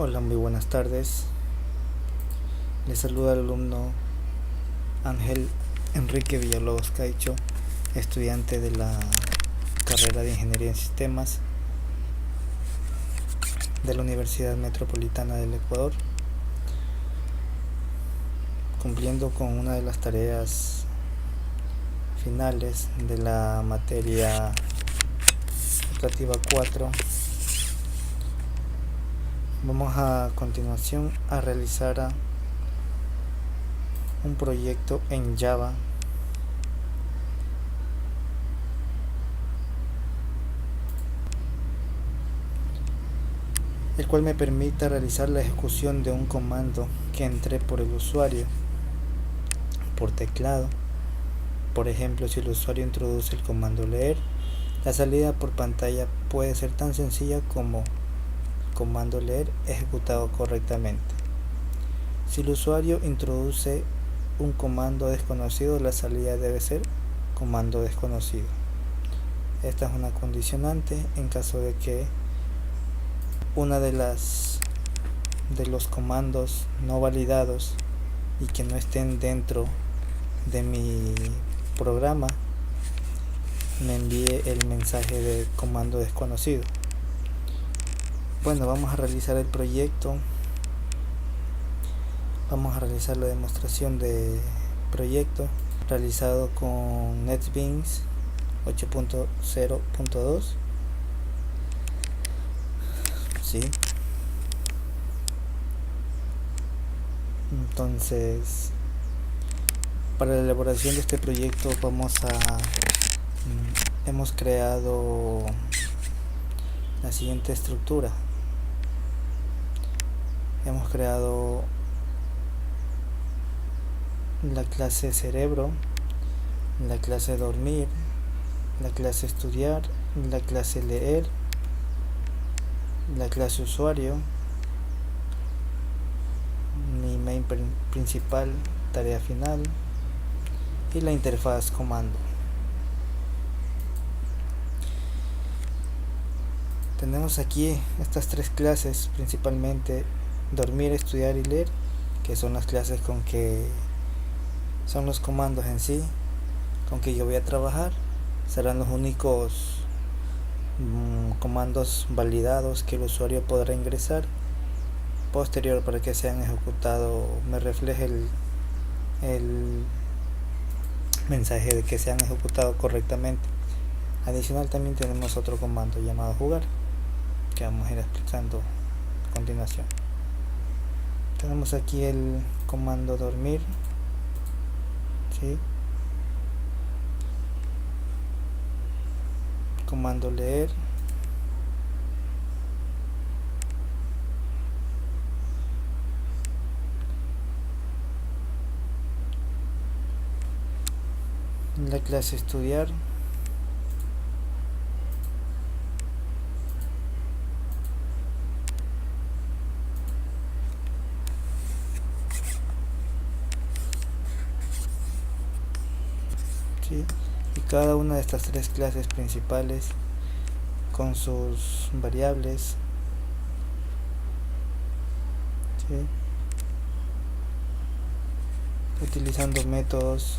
Hola, muy buenas tardes. Les saluda el alumno Ángel Enrique Villalobos Caicho, estudiante de la carrera de Ingeniería en Sistemas de la Universidad Metropolitana del Ecuador, cumpliendo con una de las tareas finales de la materia optativa 4. Vamos a continuación a realizar un proyecto en Java el cual me permite realizar la ejecución de un comando que entré por el usuario por teclado. Por ejemplo, si el usuario introduce el comando leer, la salida por pantalla puede ser tan sencilla como comando leer ejecutado correctamente. Si el usuario introduce un comando desconocido, la salida debe ser comando desconocido. Esta es una condicionante en caso de que una de los comandos no validados y que no estén dentro de mi programa me envíe el mensaje de comando desconocido. Bueno, vamos a realizar el proyecto. Vamos a realizar la demostración de proyecto realizado con NetBeans 8.0.2. ¿Sí? Entonces, para la elaboración de este proyecto hemos creado la siguiente estructura. Hemos creado la clase cerebro, la clase dormir, la clase estudiar, la clase leer, la clase usuario, mi main principal, tarea final y la interfaz comando. Tenemos aquí estas tres clases, principalmente dormir, estudiar y leer, que son las clases con que son los comandos en sí con que yo voy a trabajar. Serán los únicos comandos validados que el usuario podrá ingresar. Posterior, para que sean ejecutados, me refleje el mensaje de que se han ejecutado correctamente. Adicional, también tenemos otro comando llamado jugar, que vamos a ir explicando a continuación. Tenemos aquí el comando dormir, ¿sí? Comando leer, la clase estudiar, ¿sí? Y cada una de estas tres clases principales con sus variables, ¿sí? Utilizando métodos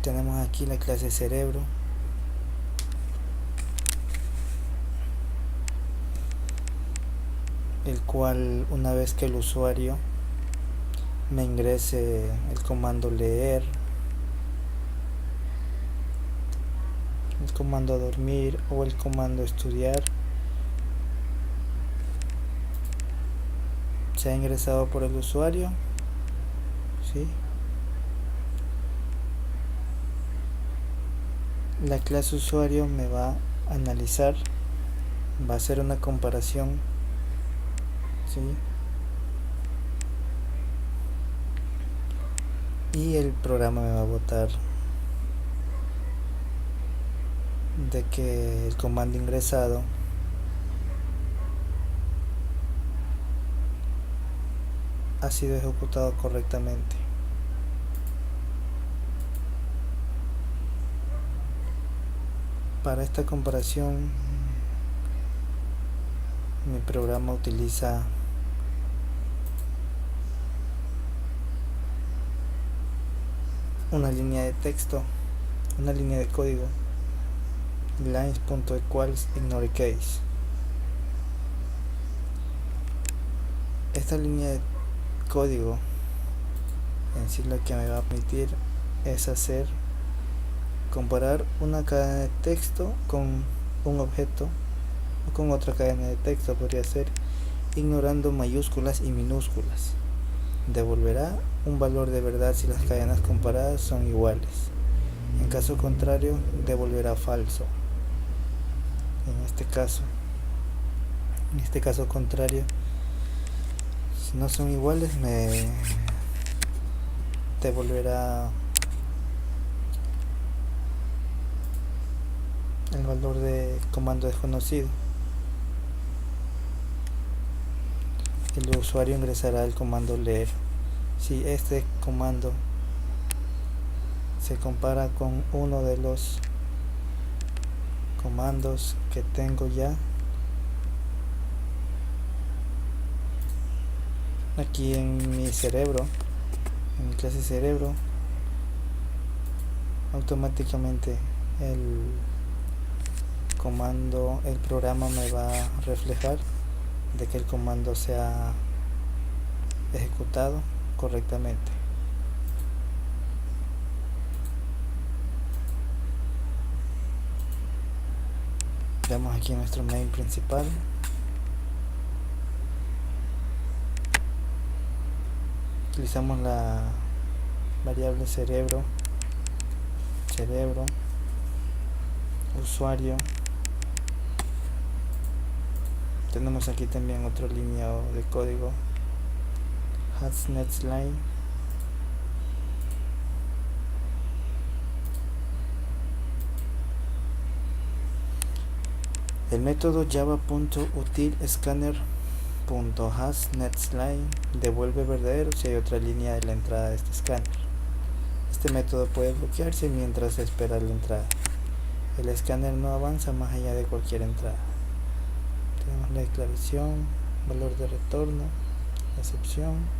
tenemos aquí la clase cerebro, el cual, una vez que el usuario me ingrese el comando leer, el comando dormir o el comando estudiar, se ha ingresado por el usuario, ¿sí? La clase usuario me va a analizar, va a hacer una comparación, ¿sí? Y el programa me va a botar de que el comando ingresado ha sido ejecutado correctamente. Para esta comparación, mi programa utiliza una línea de texto, una línea de código, lines.equals ignore case. Esta línea de código en sí lo que me va a permitir es comparar una cadena de texto con un objeto o con otra cadena de texto, podría ser, ignorando mayúsculas y minúsculas. Devolverá un valor de verdad si las cadenas comparadas son iguales. En caso contrario, devolverá falso. En este caso contrario, si no son iguales, me devolverá el valor de comando desconocido. El usuario ingresará el comando leer. Si este comando se compara con uno de los comandos que tengo ya aquí en mi cerebro, en mi clase cerebro, automáticamente el programa me va a reflejar de que el comando sea ejecutado correctamente. Veamos aquí nuestro main principal. Utilizamos la variable cerebro, usuario. Tenemos aquí también otra línea de código, hasNetsLine. El método java.utilScanner.hasNetsLine devuelve verdadero si hay otra línea de la entrada de este escáner. Este método puede bloquearse mientras se espera la entrada. El escáner no avanza más allá de cualquier entrada. Tenemos la declaración, valor de retorno, la excepción.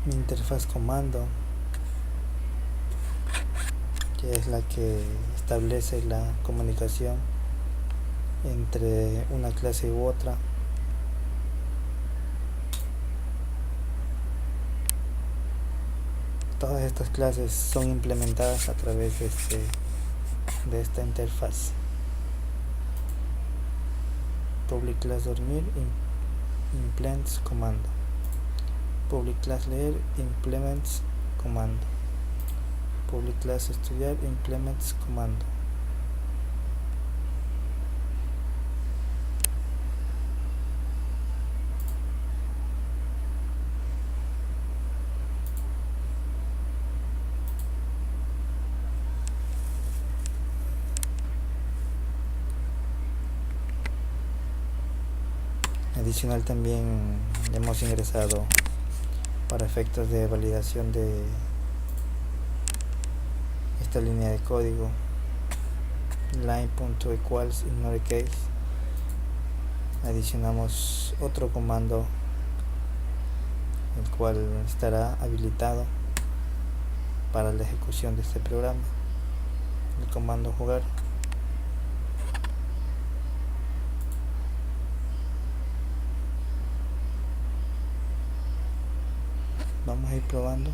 Mi interfaz comando, que es la que establece la comunicación entre una clase u otra. Todas estas clases son implementadas a través de esta interfaz. Public class dormir implements comando. Public class leer implements comando. Public class estudiar implements comando. Adicional también hemos ingresado para efectos de validación de esta línea de código line.equals ignore case. Adicionamos otro comando el cual estará habilitado para la ejecución de este programa, el comando jugar. Vamos a ir probando.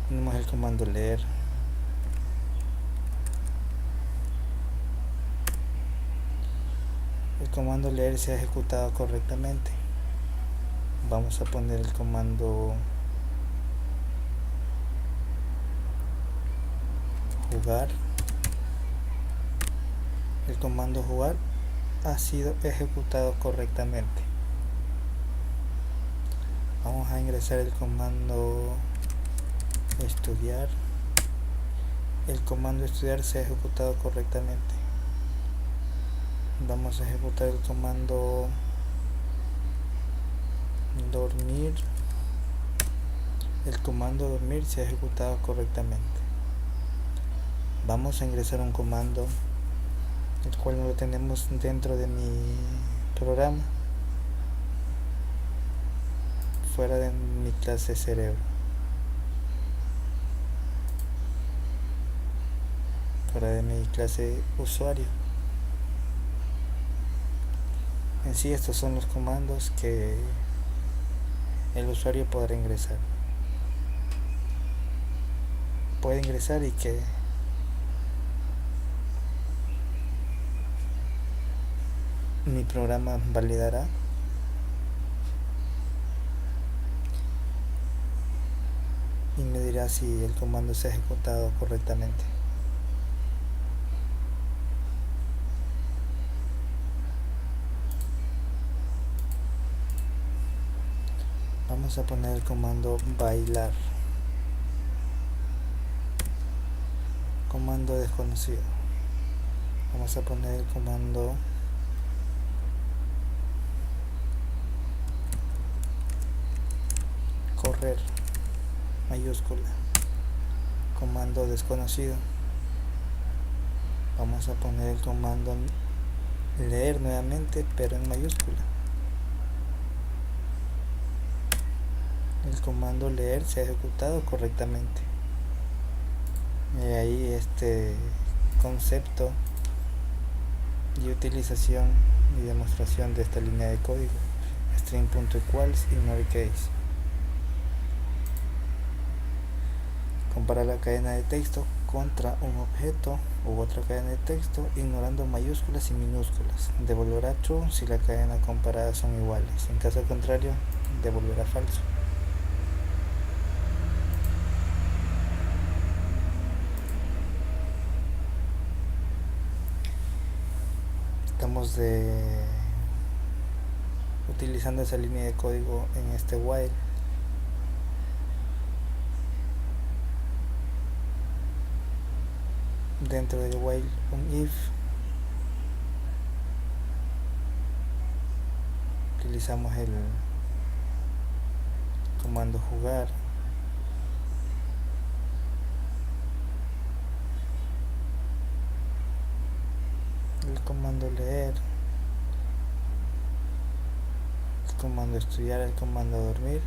Tenemos el comando leer. comando leer se ha ejecutado correctamente. Vamos a poner el comando jugar. El comando jugar ha sido ejecutado correctamente. Vamos a ingresar el comando estudiar. El comando estudiar se ha ejecutado correctamente. Vamos a ejecutar el comando dormir. El comando dormir se ha ejecutado correctamente. Vamos a ingresar un comando, el cual no lo tenemos dentro de mi programa, fuera de mi clase cerebro, fuera de mi clase usuario. En sí, estos son los comandos que el usuario podrá ingresar. Puede ingresar y que mi programa validará y me dirá si el comando se ha ejecutado correctamente. Vamos a poner el comando bailar. Comando desconocido. Vamos a poner el comando correr, mayúscula. Comando desconocido. Vamos a poner el comando leer nuevamente, pero en mayúscula. El comando leer se ha ejecutado correctamente. Y ahí este concepto y utilización y demostración de esta línea de código: string.equals ignore case. Comparar la cadena de texto contra un objeto u otra cadena de texto ignorando mayúsculas y minúsculas. Devolverá true si la cadena comparada son iguales. En caso contrario, devolverá falso. Estamos utilizando esa línea de código en este while. Dentro del while un if. Utilizamos el comando jugar. El comando leer. El comando estudiar. El comando dormir.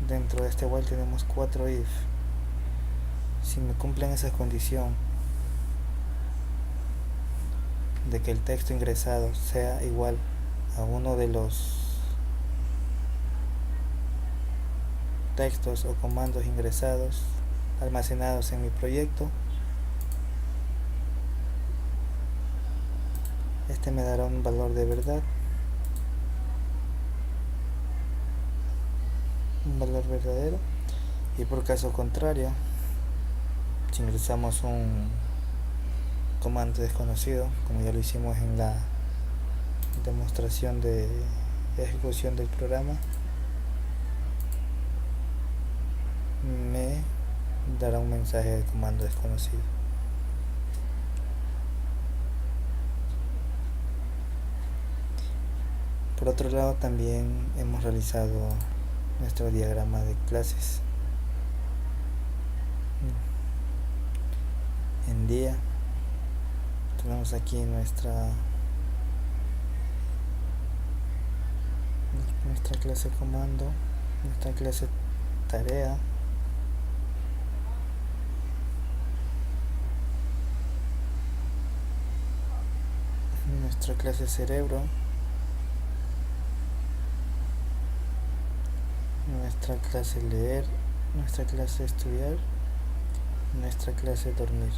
Dentro de este while tenemos 4 if. Si me cumplen esa condición de que el texto ingresado sea igual a uno de los textos o comandos ingresados almacenados en mi proyecto, este me dará un valor de verdad, un valor verdadero. Y por caso contrario, si ingresamos un comando desconocido, como ya lo hicimos en la demostración de ejecución del programa, me dará un mensaje de comando desconocido. Por otro lado, también hemos realizado nuestro diagrama de clases en día. Tenemos aquí nuestra clase comando, nuestra clase tarea, nuestra clase cerebro, nuestra clase leer, nuestra clase estudiar, nuestra clase dormir.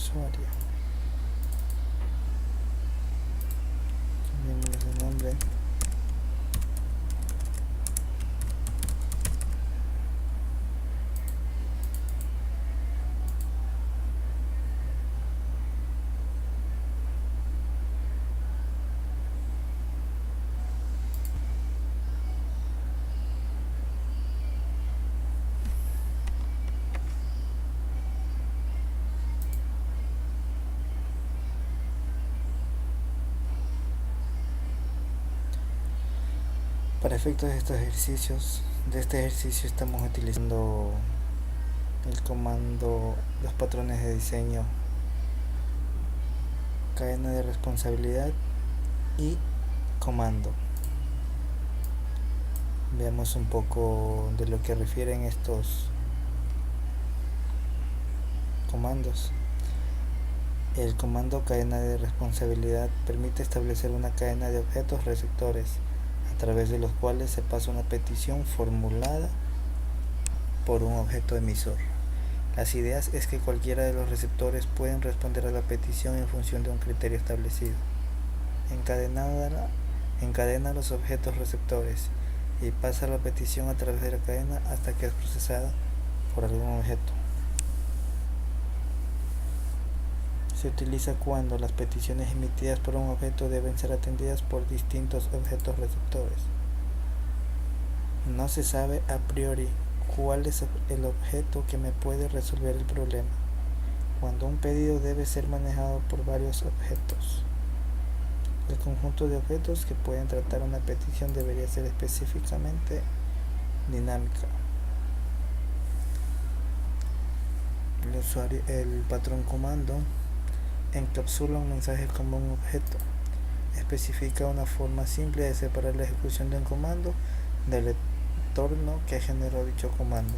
usuario. Cambiamos de nombre. Para efectos de estos ejercicios, estamos utilizando el comando, los patrones de diseño, cadena de responsabilidad y comando. Veamos un poco de lo que refieren estos comandos. El comando cadena de responsabilidad permite establecer una cadena de objetos receptores a través de los cuales se pasa una petición formulada por un objeto emisor. Las ideas es que cualquiera de los receptores pueden responder a la petición en función de un criterio establecido. Encadena los objetos receptores y pasa la petición a través de la cadena hasta que es procesada por algún objeto. Se utiliza cuando las peticiones emitidas por un objeto deben ser atendidas por distintos objetos receptores. No se sabe a priori cuál es el objeto que me puede resolver el problema, cuando un pedido debe ser manejado por varios objetos. El conjunto de objetos que pueden tratar una petición debería ser específicamente dinámica. El patrón comando encapsula un mensaje como un objeto. Especifica una forma simple de separar la ejecución de un comando del entorno que generó dicho comando.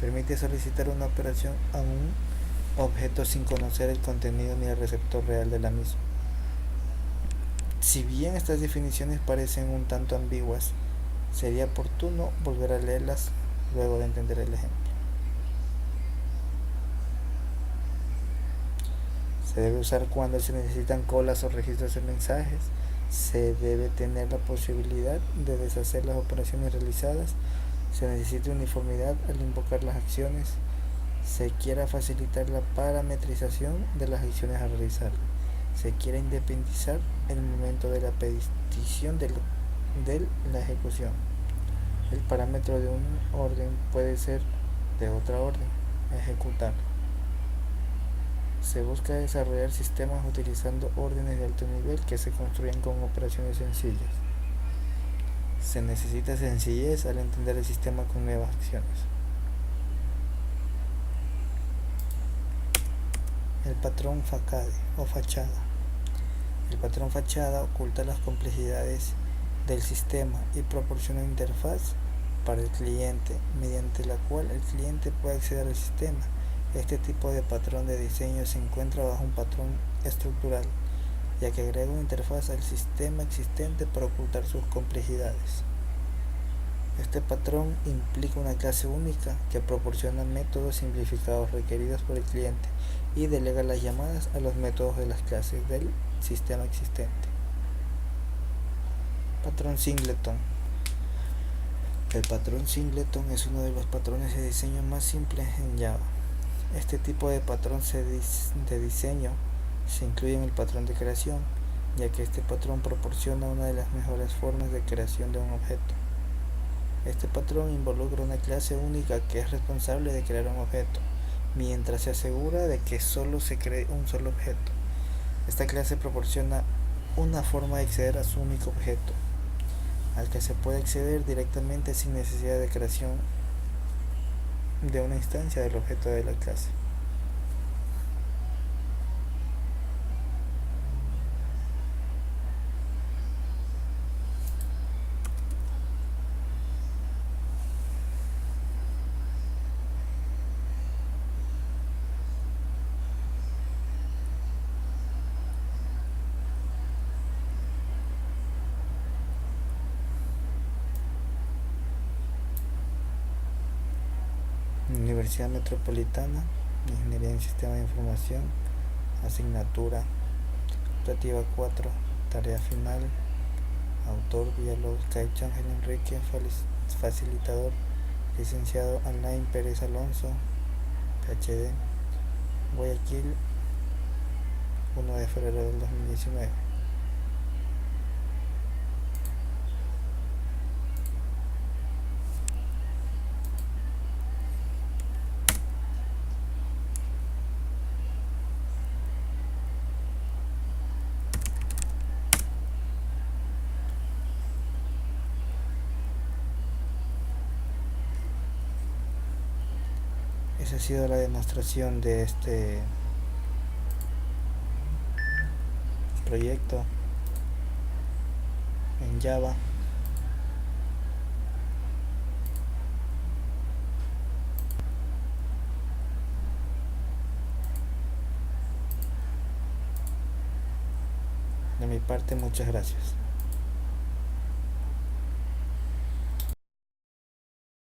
Permite solicitar una operación a un objeto sin conocer el contenido ni el receptor real de la misma. Si bien estas definiciones parecen un tanto ambiguas, sería oportuno volver a leerlas luego de entender el ejemplo. Se debe usar cuando se necesitan colas o registros de mensajes. Se debe tener la posibilidad de deshacer las operaciones realizadas. Se necesita uniformidad al invocar las acciones. Se quiera facilitar la parametrización de las acciones a realizar. Se quiere independizar el momento de la petición de la ejecución. El parámetro de un orden puede ser de otra orden a ejecutar. Se busca desarrollar sistemas utilizando órdenes de alto nivel que se construyen con operaciones sencillas. Se necesita sencillez al entender el sistema con nuevas acciones. El patrón facade o fachada. El patrón fachada oculta las complejidades del sistema y proporciona una interfaz para el cliente, mediante la cual el cliente puede acceder al sistema. Este tipo de patrón de diseño se encuentra bajo un patrón estructural, ya que agrega una interfaz al sistema existente para ocultar sus complejidades. Este patrón implica una clase única que proporciona métodos simplificados requeridos por el cliente y delega las llamadas a los métodos de las clases del sistema existente. Patrón Singleton. El patrón Singleton es uno de los patrones de diseño más simples en Java. Este tipo de patrón de diseño se incluye en el patrón de creación, ya que este patrón proporciona una de las mejores formas de creación de un objeto. Este patrón involucra una clase única que es responsable de crear un objeto, mientras se asegura de que solo se cree un solo objeto. Esta clase proporciona una forma de acceder a su único objeto, al que se puede acceder directamente sin necesidad de creación de una instancia del objeto de la clase. Universidad Metropolitana Ingeniería en Sistema de Información, asignatura optativa 4, tarea final, autor Villalobos Caicho Ángel Enrique, facilitador licenciado Alain Pérez Alonso, PhD, Guayaquil, 1 de febrero del 2019. Esa ha sido la demostración de este proyecto en Java. De mi parte, muchas gracias.